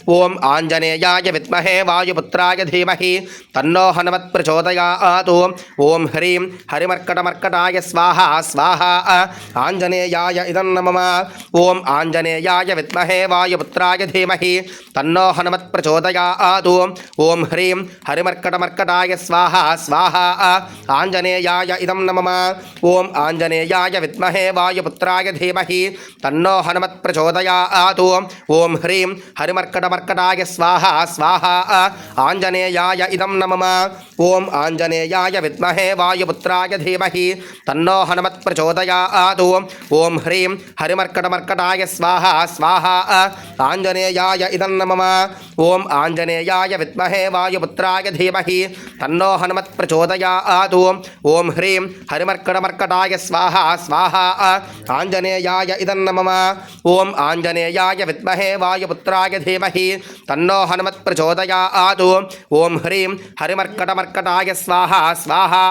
ఓం ఆంజనేయాయ విద్మహే వాయుపుత్రాయ ధీమహి తన్నో హనుమత్ ప్రచోదయాత్. ఓం హ్రీం హరిమర్కటమర్కటాయ స్వాహా స్వాహా ఆంజనేయాయ ఇదం నమః. ఓం ఆంజనేయాయ విద్మహే వాయుపుత్రాయ ధీమహి తన్నో హనుమత్ ప్రచోదయాత్. ఓం హ్రీం హరిమర్కటమర్కటాయ స్వాహా స్వాహా ఆంజనేయాయ ఇదం నమః. ఓం ఆంజనేయాయ విద్మహే వాయుపుత్రాయ ధీమహి తన్నో హనుమత్ ప్రచోదయాత్. ఓం హ్రీం హరిమర్కటమర్కటాయ స్వాహా స్వాహా ఆంజనేయాయ ఇదం నమః. ఓం ఆంజనేయాయ విద్మహే వాయుపుత్రాయ ధీమహి తన్నో హనుమత్ ప్రచోదయాత్. ఓం హ్రీం హరిమర్కటమర్కటాయ స్వాహా స్వాహా ఆంజనేయాయ ఇదం నమః. ఓం ఆంజనేయాయ విద్మహే వాయుపుత్రాయ ధీమహి తన్నో హనుమత్ ప్రచోదయాత్. ఓం హ్రీం హరిమర్కటమర్కటాయ స్వాహా స్వాహా ఆంజనేయాయ ఇదం నమః. ఓం ఆంజనేయాయ విద్మహే వాయుపుత్రాయ ధీమహి తన్నో హనుమత్ ప్రచోదయాత్. ఓం హ్రీం హరిమర్కటమర్కటాయ స్వాహా స్వాహా